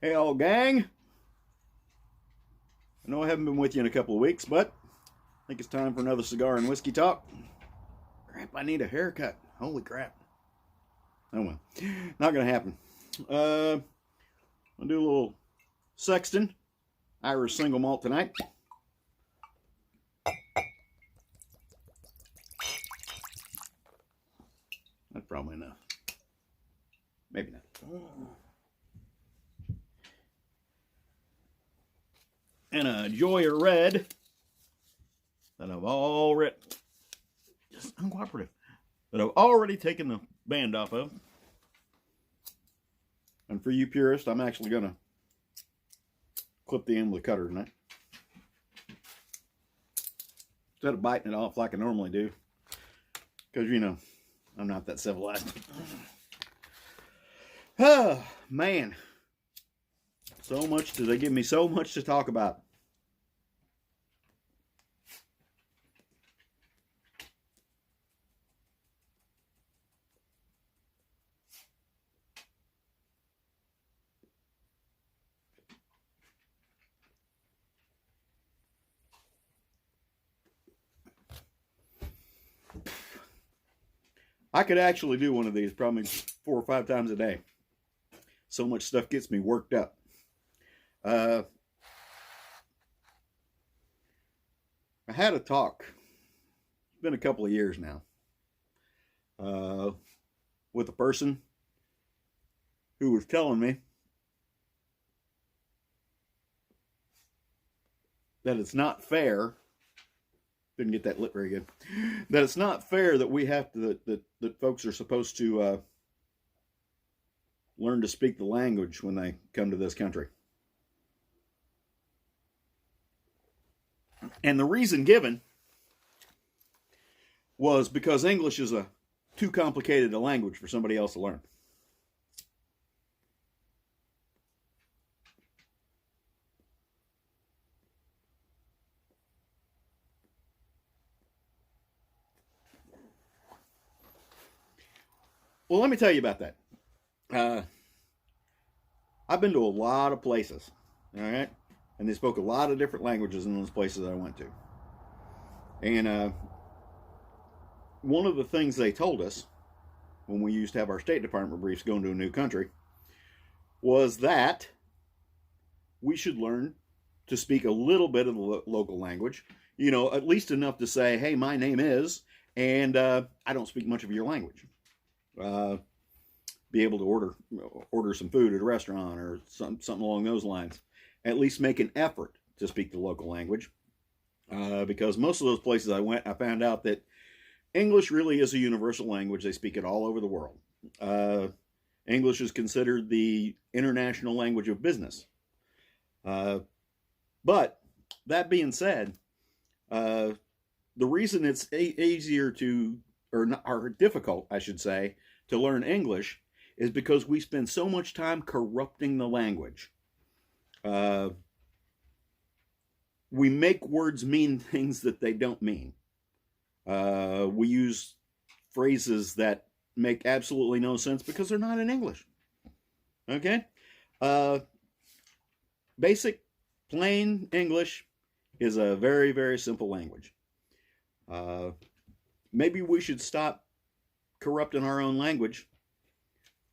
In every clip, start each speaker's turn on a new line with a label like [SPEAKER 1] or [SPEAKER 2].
[SPEAKER 1] Hey, all gang. I know I haven't been with you in a couple of weeks, but I think it's time for another cigar and whiskey talk. Crap, I need a haircut. Holy crap. Oh well, not gonna happen. I'll do a little Sexton Irish single malt tonight. That's probably enough. Maybe not. And a Joya red that I've already just uncooperative that I've already taken the band off of. And for you purists, I'm actually gonna clip the end with a cutter tonight instead of biting it off like I normally do, because you know I'm not that civilized. Oh man, so much. They give me so much to talk about. I could actually do one of these probably 4 or 5 times a day. So much stuff gets me worked up. I had a talk. It's been a couple of years now. With a person who was telling me that it's not fair. Didn't get that lit very good. That it's not fair that we have to, that folks are supposed to learn to speak the language when they come to this country. And the reason given was because English is too complicated a language for somebody else to learn. Well, let me tell you about that. I've been to a lot of places, all right? And they spoke a lot of different languages in those places I went to. And one of the things they told us when we used to have our State Department briefs going to a new country was that we should learn to speak a little bit of the local language, you know, at least enough to say, hey, my name is, and I don't speak much of your language. Be able to order some food at a restaurant or something along those lines. At least make an effort to speak the local language, because most of those places I went, I found out that English really is a universal language. They speak it all over the world. English is considered the international language of business. But that being said, the reason it's easier to, or difficult, I should say, to learn English is because we spend so much time corrupting the language. We make words mean things that they don't mean. We use phrases that make absolutely no sense because they're not in English. Okay? Basic, plain English is a very, very simple language. Maybe we should stop corrupting our own language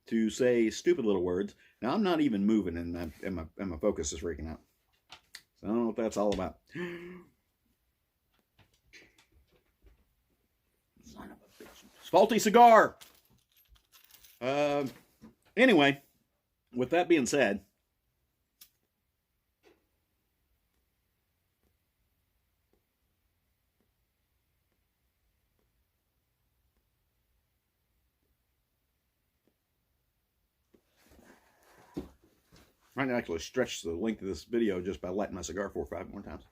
[SPEAKER 1] to say stupid little words. Now, I'm not even moving, and my focus is freaking out. So I don't know what that's all about. Son of a bitch. Faulty cigar! Anyway, with that being said, I might actually stretch the length of this video just by lighting my cigar 4 or 5 more times.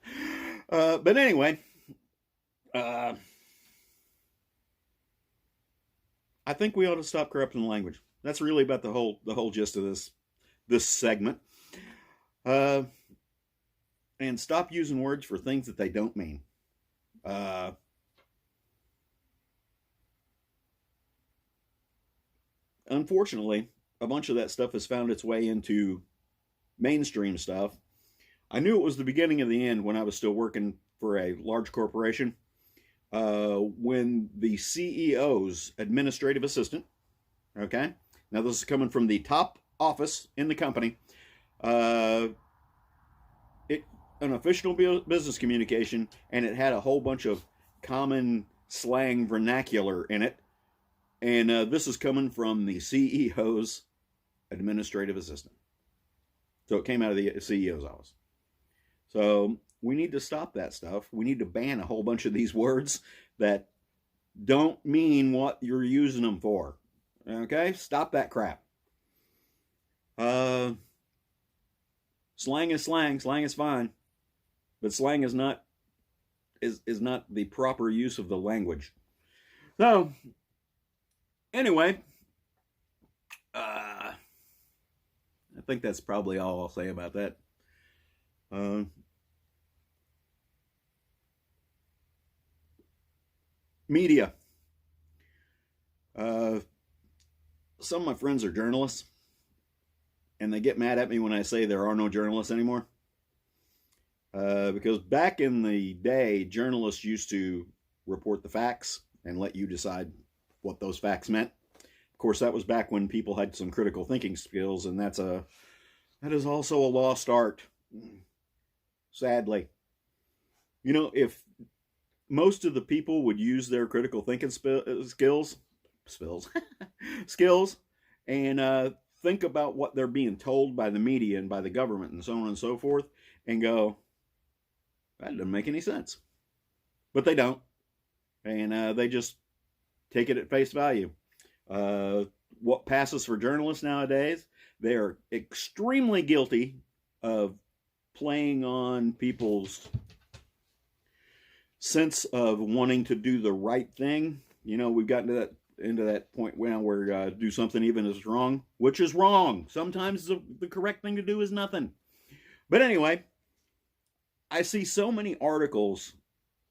[SPEAKER 1] But anyway, I think we ought to stop corrupting the language. That's really about the whole gist of this segment. And stop using words for things that they don't mean. Unfortunately, a bunch of that stuff has found its way into mainstream stuff. I knew it was the beginning of the end when I was still working for a large corporation. When the CEO's administrative assistant, okay, now this is coming from the top office in the company, an official business communication, and it had a whole bunch of common slang vernacular in it. And this is coming from the CEO's administrative assistant. So it came out of the CEO's office. So we need to stop that stuff. We need to ban a whole bunch of these words that don't mean what you're using them for. Okay? Stop that crap. Slang is slang. Slang is fine. But slang is not the proper use of the language. So, anyway, I think that's probably all I'll say about that. Media. Some of my friends are journalists, and they get mad at me when I say there are no journalists anymore. Because back in the day, journalists used to report the facts and let you decide what those facts meant. Of course, that was back when people had some critical thinking skills, and that is also a lost art, sadly. You know, if most of the people would use their critical thinking skills, and think about what they're being told by the media and by the government and so on and so forth, and go, that doesn't make any sense. But they don't. And they just take it at face value. What passes for journalists nowadays, they are extremely guilty of playing on people's sense of wanting to do the right thing. You know, we've gotten into that point now where do something even is wrong, which is wrong. Sometimes the correct thing to do is nothing. But anyway, I see so many articles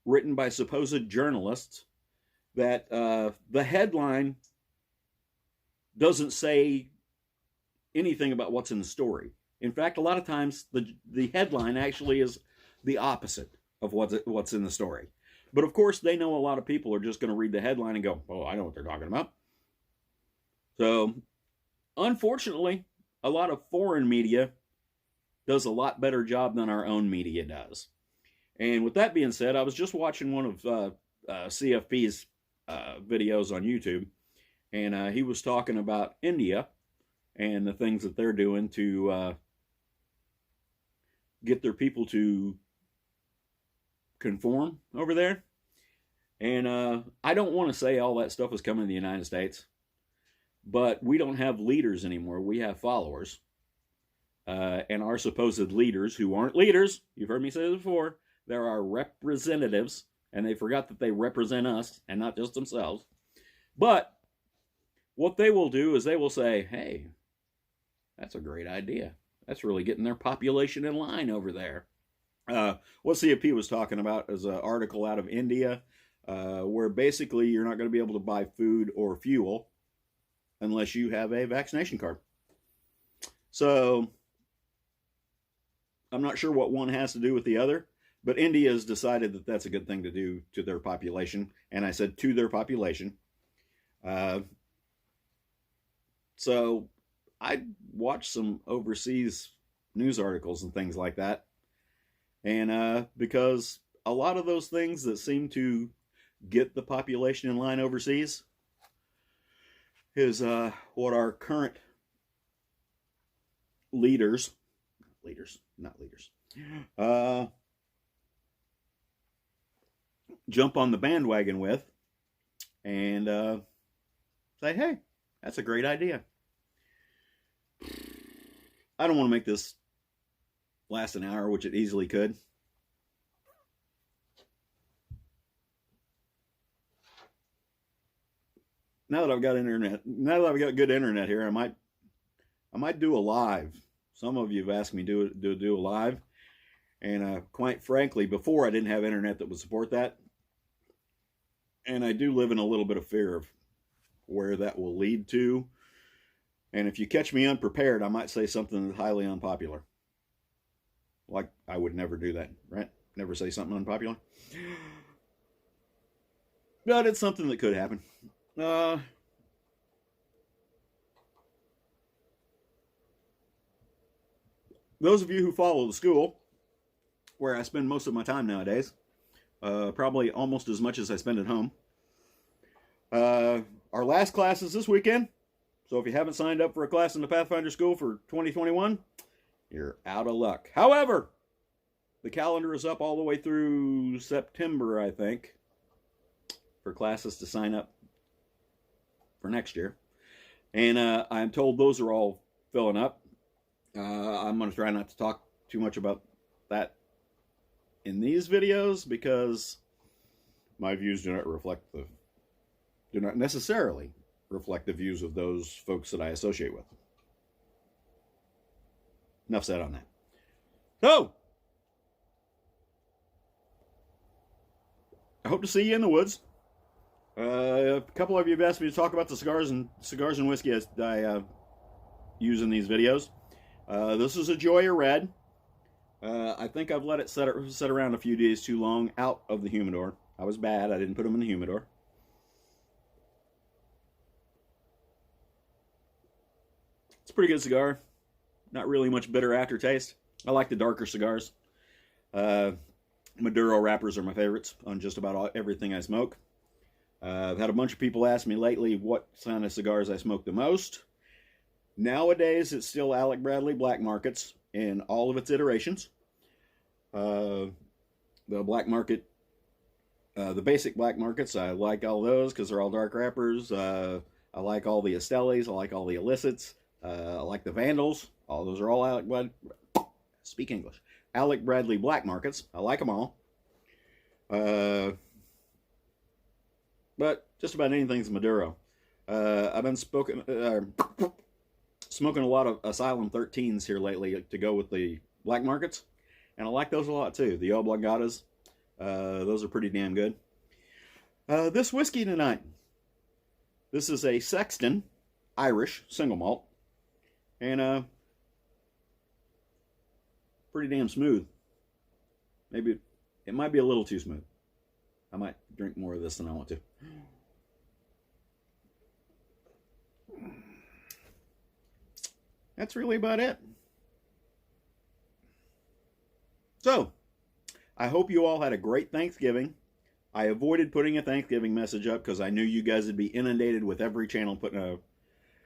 [SPEAKER 1] written by supposed journalists that the headline doesn't say anything about what's in the story. In fact, a lot of times the headline actually is the opposite of what's in the story. But of course, they know a lot of people are just going to read the headline and go, oh, I know what they're talking about. So, unfortunately, a lot of foreign media does a lot better job than our own media does. And with that being said, I was just watching one of CFP's videos on YouTube, and he was talking about India and the things that they're doing to get their people to conform over there. And I don't want to say all that stuff is coming to the United States, but we don't have leaders anymore. We have followers. And our supposed leaders, who aren't leaders, you've heard me say this before, they're our representatives, and they forgot that they represent us and not just themselves. But what they will do is they will say, hey, that's a great idea. That's really getting their population in line over there. What CFP was talking about is an article out of India where basically you're not going to be able to buy food or fuel unless you have a vaccination card. So I'm not sure what one has to do with the other, but India has decided that that's a good thing to do to their population. And I said to their population. So I watched some overseas news articles and things like that. And because a lot of those things that seem to get the population in line overseas is what our current jump on the bandwagon with and say, hey, that's a great idea. I don't want to make this last an hour, which it easily could. Now that I've got good internet here, I might do a live. Some of you have asked me to do a live, and quite frankly, before I didn't have internet that would support that, and I do live in a little bit of fear of where that will lead to. And if you catch me unprepared, I might say something that's highly unpopular. Like, I would never do that, right? Never say something unpopular. But it's something that could happen. Those of you who follow the school, where I spend most of my time nowadays, probably almost as much as I spend at home, our last class is this weekend. So if you haven't signed up for a class in the Pathfinder School for 2021, you're out of luck. However, the calendar is up all the way through September, I think, for classes to sign up for next year. And I'm told those are all filling up. I'm going to try not to talk too much about that in these videos because my views do not necessarily reflect the views of those folks that I associate with. Enough said on that. So, I hope to see you in the woods. A couple of you have asked me to talk about the cigars and whiskey I use in these videos. This is a Joya Red. I think I've let it set around a few days too long out of the humidor. I was bad. I didn't put them in the humidor. It's a pretty good cigar. Not really much bitter aftertaste. I like the darker cigars. Maduro wrappers are my favorites on just about everything I smoke. I've had a bunch of people ask me lately what kind of cigars I smoke the most. Nowadays, it's still Alec Bradley Black Markets in all of its iterations. The Black Market, the basic Black Markets, I like all those because they're all dark wrappers. I like all the Estelis. I like all the Illicits. I like the Vandals. All those are all Alec Bradley Black Markets. I like them all. But just about anything's Maduro. I've been smoking a lot of Asylum 13s here lately to go with the Black Markets. And I like those a lot too. The Oblongatas. Those are pretty damn good. This whiskey tonight. This is a Sexton Irish single malt. And pretty damn smooth. Maybe it might be a little too smooth. I might drink more of this than I want to. That's really about it. So, I hope you all had a great Thanksgiving. I avoided putting a Thanksgiving message up because I knew you guys would be inundated with every channel putting a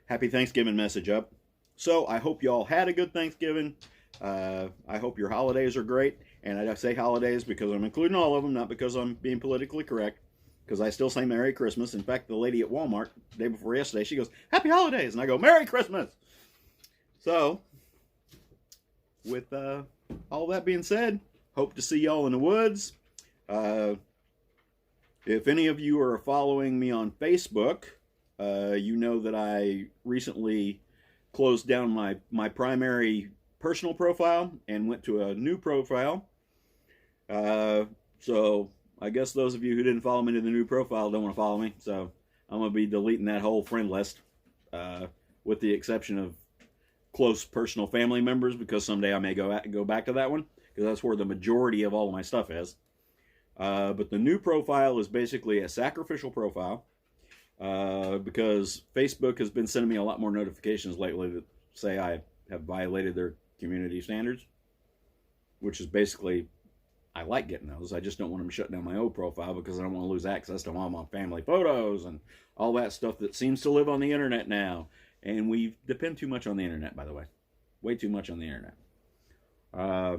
[SPEAKER 1] Happy Thanksgiving message up. So, I hope you all had a good Thanksgiving. I hope your holidays are great. And I say holidays because I'm including all of them, not because I'm being politically correct. Because I still say Merry Christmas. In fact, the lady at Walmart, the day before yesterday, she goes, Happy Holidays! And I go, Merry Christmas! So, with all that being said, hope to see y'all in the woods. If any of you are following me on Facebook, you know that I recently closed down my primary personal profile and went to a new profile. So I guess those of you who didn't follow me to the new profile don't want to follow me. So I'm going to be deleting that whole friend list, with the exception of close personal family members, because someday I may go back to that one, because that's where the majority of all of my stuff is. But the new profile is basically a sacrificial profile, because Facebook has been sending me a lot more notifications lately that say I have violated their community standards, which is basically, I like getting those. I just don't want them to shut down my old profile because I don't want to lose access to all my family photos and all that stuff that seems to live on the internet now. And we depend too much on the internet, by the way. Way too much on the internet. I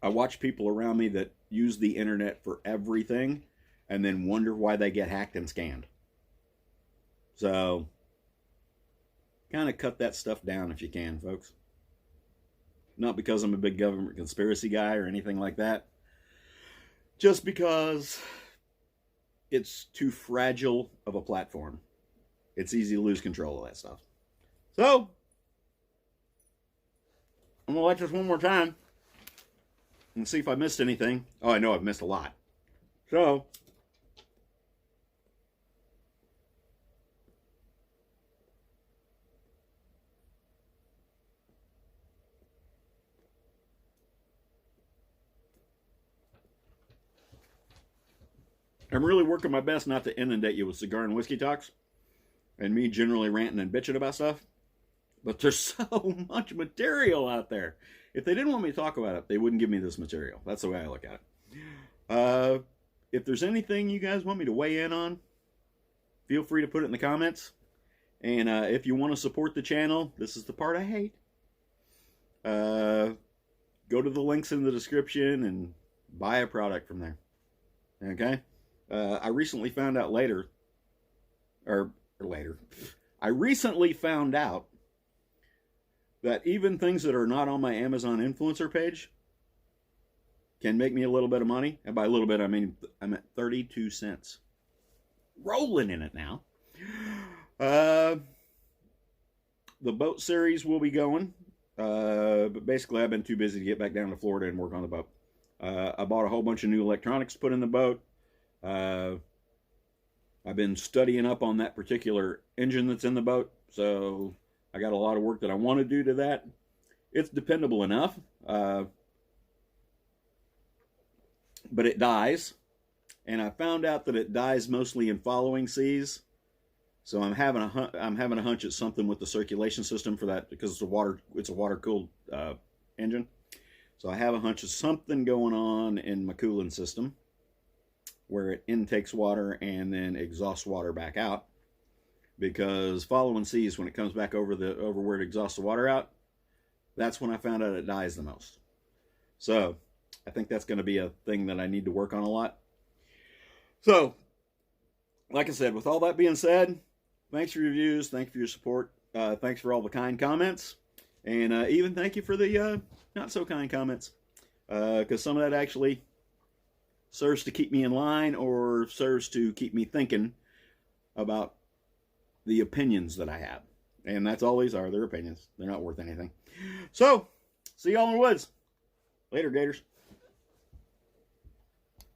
[SPEAKER 1] watch people around me that use the internet for everything and then wonder why they get hacked and scanned. So, kind of cut that stuff down if you can, folks. Not because I'm a big government conspiracy guy or anything like that. Just because it's too fragile of a platform. It's easy to lose control of that stuff. So, I'm going to watch this one more time and see if I missed anything. Oh, I know I've missed a lot. So, I'm really working my best not to inundate you with cigar and whiskey talks and me generally ranting and bitching about stuff. But there's so much material out there. If they didn't want me to talk about it, they wouldn't give me this material. That's the way I look at it. If there's anything you guys want me to weigh in on, feel free to put it in the comments. And if you want to support the channel, this is the part I hate. Go to the links in the description and buy a product from there. Okay? I recently found out I recently found out that even things that are not on my Amazon influencer page can make me a little bit of money. And by a little bit, I mean I'm at 32 cents. Rolling in it now. The boat series will be going. But basically, I've been too busy to get back down to Florida and work on the boat. I bought a whole bunch of new electronics to put in the boat. I've been studying up on that particular engine that's in the boat. So I got a lot of work that I want to do to that. It's dependable enough. But it dies. And I found out that it dies mostly in following seas. So I'm having a hunch it's something with the circulation system for that, because it's a water cooled engine. So I have a hunch of something going on in my cooling system where it intakes water and then exhausts water back out. Because following seas, when it comes back over where it exhausts the water out, that's when I found out it dies the most. So I think that's going to be a thing that I need to work on a lot. So, like I said, with all that being said, thanks for your views. Thanks for your support. Thanks for all the kind comments. And even thank you for the not so kind comments. Because some of that actually serves to keep me in line or serves to keep me thinking about the opinions that I have. And that's all these are. They're opinions. They're not worth anything. So, see y'all in the woods. Later, Gators.